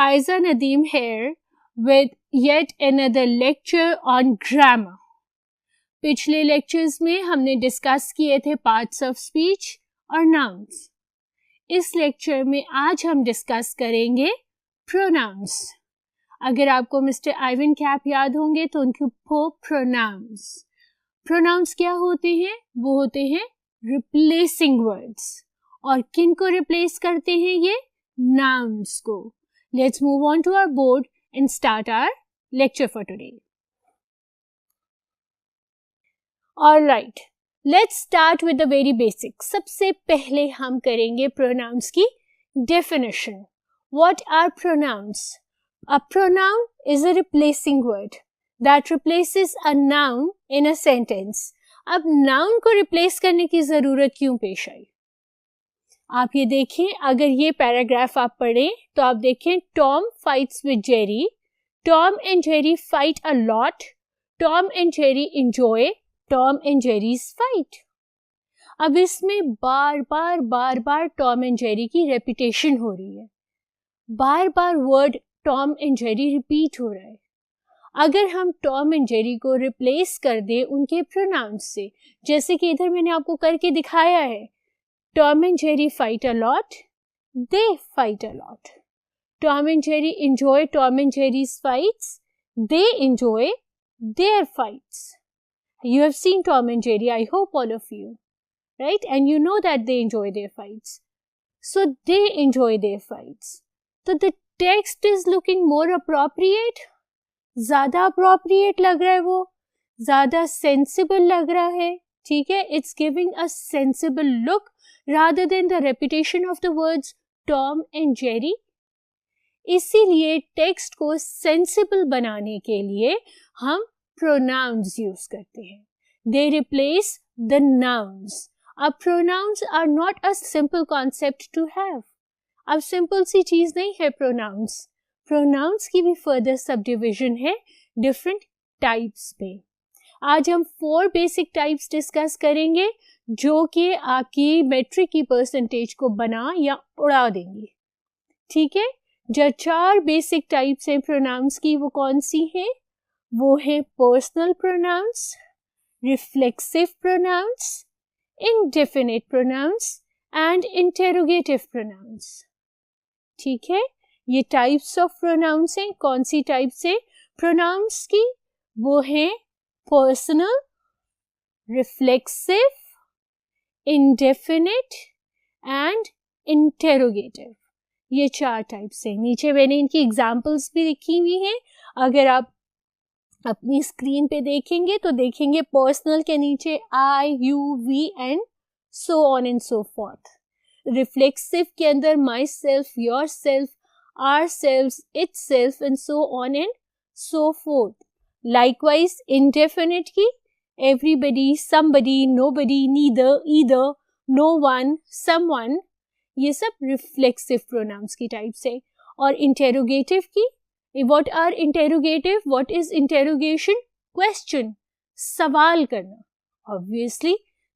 Aiza Nadeem here with yet another lecture on grammar. पिछले lectures में हमने discuss किए थे पार्ट्स ऑफ स्पीच और नाउन्स. इस लेक्चर में आज हम डिस्कस करेंगे प्रोनाउंस. अगर आपको मिस्टर आइवन कैप याद होंगे तो उनके प्रोनाउंस. प्रोनाउंस क्या होते हैं? वो होते हैं रिप्लेसिंग वर्ड्स. और किन को रिप्लेस करते हैं? ये nouns को. Let's move on to our board and start our lecture for today. Alright, let's start with the very basic. सबसे पहले हम करेंगे pronouns की definition. What are pronouns? A pronoun is a replacing word that replaces a noun in a sentence. अब noun को replace करने की जरूरत क्यों पेश आई? आप ये देखें, अगर ये पैराग्राफ आप पढ़ें तो आप देखें Tom fights with Jerry, Tom and Jerry fight a lot, Tom and Jerry enjoy Tom and Jerry's fight. अब इसमें बार बार टॉम एंड जेरी की रेपिटेशन हो रही है, बार बार word Tom and Jerry repeat हो रहा है. अगर हम टॉम एंड जेरी को रिप्लेस कर दें उनके प्रोनाउंस से, जैसे कि इधर मैंने आपको करके दिखाया है, Tom and Jerry fight a lot. They fight a lot. Tom and Jerry enjoy Tom and Jerry's fights. They enjoy their fights. You have seen Tom and Jerry, I hope all of you, right? And you know that they enjoy their fights. So they enjoy their fights. So the text is looking more appropriate. ज़्यादा appropriate लग रहा है वो, ज़्यादा sensible लग रहा है, ठीक है? It's giving a sensible look rather than the repetition of the words Tom and Jerry. इसीलिए टेक्स्ट को सेंसिबल बनाने के लिए हम pronouns यूज करते हैं. They replace the nouns. अब pronouns are not a simple concept to have. अब सिंपल सी चीज नहीं है pronouns. Pronouns की भी फर्दर सबडिविजन है डिफरेंट टाइप्स पे. आज हम 4 बेसिक टाइप्स डिस्कस करेंगे जो कि आपकी मैट्रिक की परसेंटेज को बना या उड़ा देंगी, ठीक है? जो 4 बेसिक टाइप्स हैं प्रोनाउंस की, वो कौन सी हैं? वो है personal pronouns, reflexive pronouns, indefinite pronouns and interrogative pronounce. ठीक है, ये टाइप्स ऑफ प्रोनाउंस हैं. कौन सी टाइप्स है प्रोनाउंस की? वो है personal, reflexive, indefinite and interrogative. ये 4 टाइप्स हैं. नीचे मैंने इनकी एग्जाम्पल्स भी लिखी हुई हैं. अगर आप अपनी स्क्रीन पे देखेंगे तो देखेंगे पर्सनल के नीचे I, you, we and so on and so forth. Reflexive के अंदर myself, yourself, ourselves, itself and so on and so forth. Likewise indefinite की everybody, somebody, nobody, neither, either, no one, someone, ये सब reflexive pronouns की types है. और interrogative की, what are interrogative? What is interrogation? Question, सवाल करना. Obviously,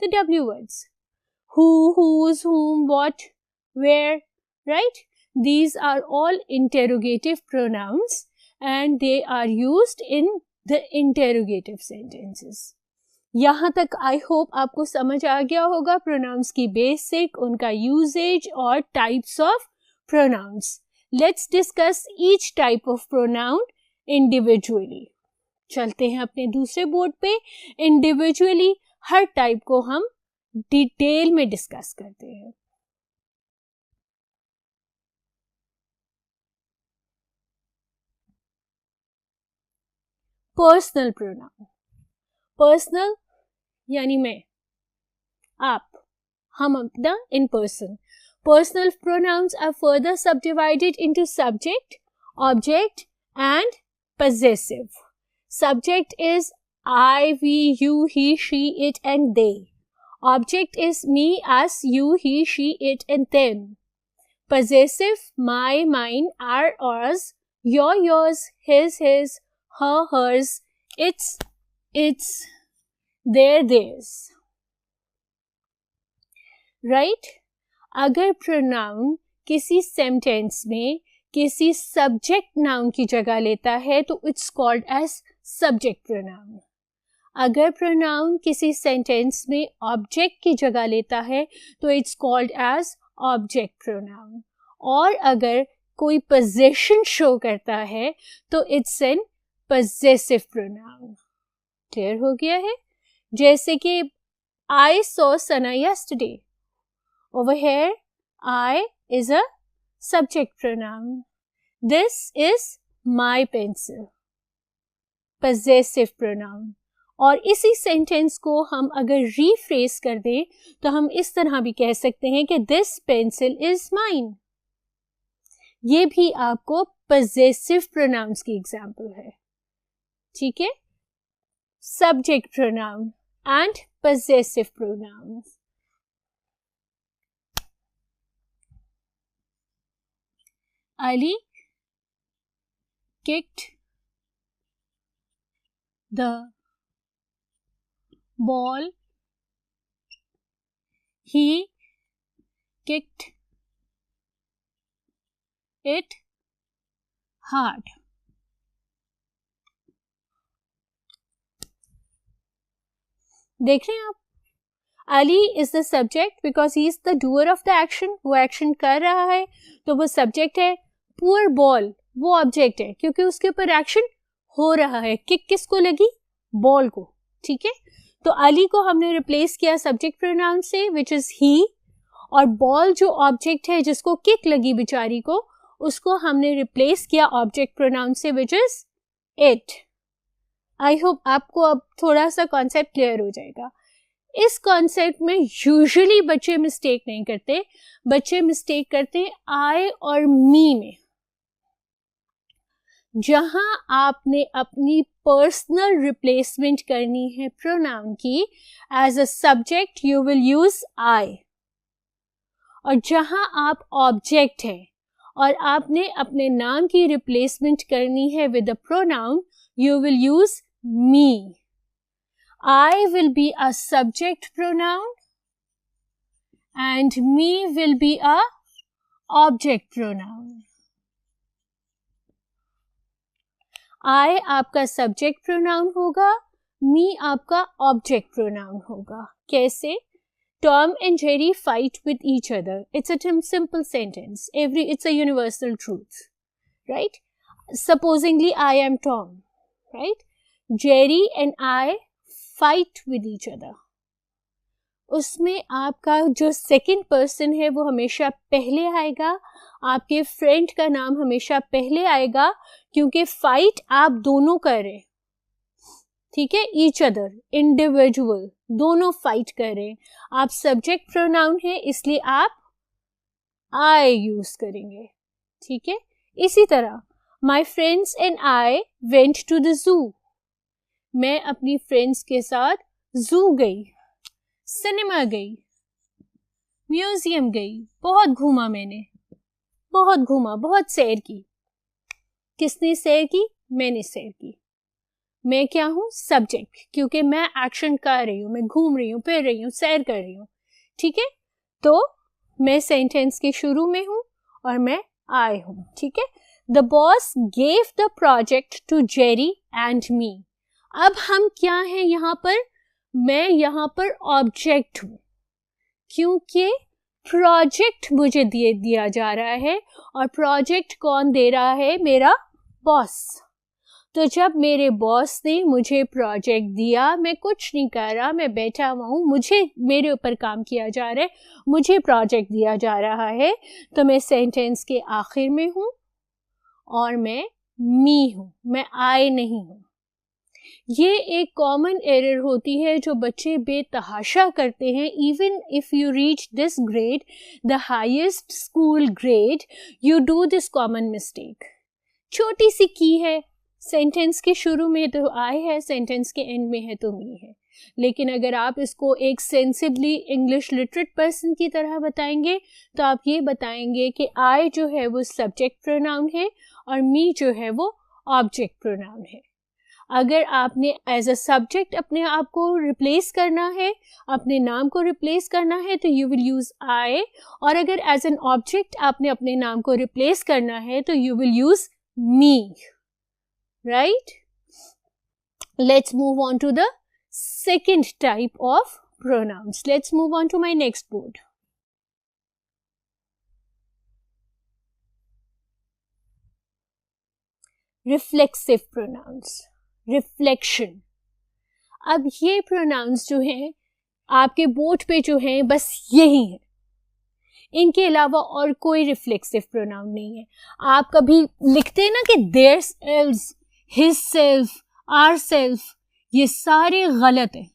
the W words. Who, whose, whom, what, where, right? These are all interrogative pronouns and they are used in the interrogative sentences. यहाँ तक I hope आपको समझ आ गया होगा pronounce की basic, उनका यूजेज और types of pronouns. Let's discuss each type of pronoun individually. चलते हैं अपने दूसरे बोर्ड पे. इंडिविजुअली हर टाइप को हम डिटेल में डिस्कस करते हैं. Personal pronoun. पर्सनल यानी मैं, आप, हम अपना, in person. Personal pronouns are further subdivided into subject, object and possessive. Subject is I, we, you, he, she, it and they. Object is me, us, you, he, she, it and them. Possessive my, mine, our, ours, your, yours, his, her, hers, its, their, theirs. Right? अगर pronoun किसी sentence में किसी subject noun की जगह लेता है तो it's called as subject pronoun. अगर प्रोनाउन किसी सेंटेंस में ऑब्जेक्ट की जगह लेता है तो it's called as object pronoun. और अगर कोई पोजीशन शो करता है तो it's an possessive pronoun. Clear हो गया है? जैसे कि I saw Sana yesterday. Over here, I is a subject pronoun. This is my pencil. Possessive pronoun. और इसी सेंटेंस को हम अगर रीफ्रेस कर दें तो हम इस तरह भी कह सकते हैं कि this pencil is mine. ये भी आपको possessive pronouns की एग्जाम्पल है। ठीक है? Subject pronoun and possessive pronouns. Ali kicked the ball. He kicked it hard. देख रहे हैं आप? Ali is the subject because he is the doer of the action. वो एक्शन कर रहा है तो वो सब्जेक्ट है। Poor ball वो ऑब्जेक्ट है क्योंकि उसके ऊपर एक्शन हो रहा है। किक किसको लगी? बॉल को। ठीक है? तो अली को हमने रिप्लेस किया सब्जेक्ट प्रोनाउन से विच इज ही, और बॉल जो ऑब्जेक्ट है जिसको किक लगी बेचारी को, उसको हमने रिप्लेस किया ऑब्जेक्ट प्रोनाउन से which is it. I hope आपको अब थोड़ा सा कॉन्सेप्ट क्लियर हो जाएगा। इस कॉन्सेप्ट में यूजुअली बच्चे मिस्टेक नहीं करते, बच्चे मिस्टेक करते हैं आई और मी में। जहां आपने अपनी पर्सनल रिप्लेसमेंट करनी है प्रोनाउन की, as a subject you will use I, और जहां आप ऑब्जेक्ट है और आपने अपने नाम की रिप्लेसमेंट करनी है with a pronoun, you will use me. I will be a subject pronoun and me will be a object pronoun. I आपका subject pronoun होगा, me आपका object pronoun होगा। कैसे? Tom and Jerry fight with each other. It's a simple sentence. It's a universal truth, right? Supposingly I am Tom, right? Jerry and I fight with each other. उसमें आपका जो second person है वो हमेशा पहले आएगा, आपके फ्रेंड का नाम हमेशा पहले आएगा, क्योंकि फाइट आप दोनों कर रहे हैं। ठीक है? ईच अदर, इंडिविजुअल, दोनों फाइट कर रहे हैं। आप सब्जेक्ट प्रोनाउन है इसलिए आप आई यूज करेंगे। ठीक है? इसी तरह my friends and I went to the zoo. मैं अपनी फ्रेंड्स के साथ जू गई, सिनेमा गई, म्यूजियम गई, बहुत घूमा मैंने, बहुत घूमा, बहुत सैर की। किसने सैर की? मैंने सैर की। मैं क्या हूं? सब्जेक्ट, क्योंकि मैं एक्शन कर रही हूं, मैं घूम रही हूं, फिर रही हूं, सैर कर रही हूं। ठीक है? तो मैं सेंटेंस के शुरू में हूं और मैं आई हूं। ठीक है? The boss gave the project to Jerry and me. अब हम क्या हैं यहां पर? मैं यहां पर ऑब्जेक्ट हूं, क्योंकि प्रोजेक्ट मुझे दिया जा रहा है, और प्रोजेक्ट कौन दे रहा है? मेरा बॉस। तो जब मेरे बॉस ने मुझे प्रोजेक्ट दिया, मैं कुछ नहीं कर रहा, मैं बैठा हुआ हूं, मेरे ऊपर काम किया जा रहा है, मुझे प्रोजेक्ट दिया जा रहा है, तो मैं सेंटेंस के आखिर में हूं और मैं मी हूं, मैं आई नहीं हूं। ये एक कॉमन एरर होती है जो बच्चे बेतहाशा करते हैं। Even if you reach this grade, the highest school grade, you do this common mistake. छोटी सी की है, सेंटेंस के शुरू में तो आई है, सेंटेंस के एंड में है तो मी है। लेकिन अगर आप इसको एक सेंसिबली इंग्लिश लिटरेट पर्सन की तरह बताएंगे तो आप ये बताएंगे कि आई जो है वो सब्जेक्ट प्रोनाउन है और मी जो है वो ऑब्जेक्ट प्रोनाउन है। अगर आपने एज अ सब्जेक्ट अपने आप को रिप्लेस करना है, अपने नाम को रिप्लेस करना है, तो यू विल यूज आई, और अगर एज एन ऑब्जेक्ट आपने अपने नाम को रिप्लेस करना है तो you will use me, right? Let's move on to the second type of pronouns. Let's move on to my next board. Reflexive pronouns. Reflection. अब ये pronouns जो हैं आपके बोर्ड पे जो हैं बस यही है, इनके अलावा और कोई रिफ्लेक्सिव प्रोनाउन नहीं है. आप कभी लिखते हैं ना कि their self, his self, our self, ये सारे गलत हैं.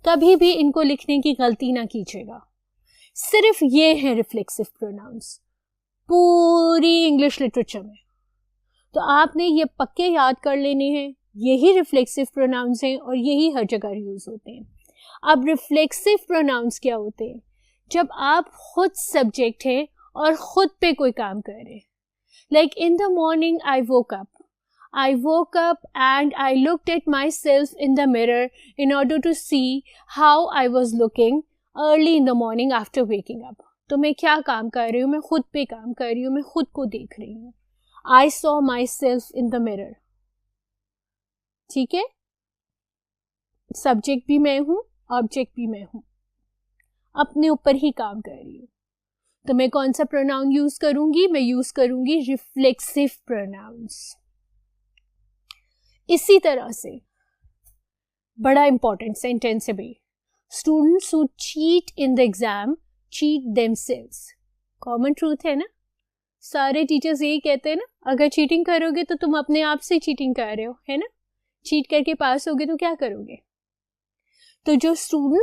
कभी भी इनको लिखने की गलती ना कीजिएगा. सिर्फ ये है रिफ्लेक्सिव प्रोनाउंस पूरी इंग्लिश लिटरेचर में. तो आपने ये पक्के याद कर लेने हैं, यही रिफ्लेक्सिव प्रोनाउंस हैं और यही हर जगह यूज होते हैं. अब रिफ्लेक्सिव प्रोनाउंस क्या होते हैं? जब आप खुद सब्जेक्ट हैं और खुद पे कोई काम कर रहे हैं. Like in the morning I woke up. I woke up and I looked at myself in the mirror in order to see how I was looking early in the morning after waking up. तो मैं क्या काम कर रही हूँ? मैं खुद पे काम कर रही हूँ, मैं खुद को देख रही हूँ. I saw myself in the mirror. ठीक है? सब्जेक्ट भी मैं हूँ, ऑब्जेक्ट भी मैं हूँ, अपने ऊपर ही काम कर रही हूँ. तो मैं कौन सा प्रोनाउन यूज करूंगी? मैं यूज करूंगी रिफ्लेक्सिव प्रोनाउंस. इसी तरह से बड़ा इंपॉर्टेंट सेंटेंस है भाई, students who cheat in the exam cheat themselves. Common truth है ना, सारे टीचर्स यही कहते हैं ना, अगर चीटिंग करोगे तो तुम अपने आप से चीटिंग कर रहे हो, है ना. चीट करके पास होगे तो क्या करोगे? तो जो स्टूडेंट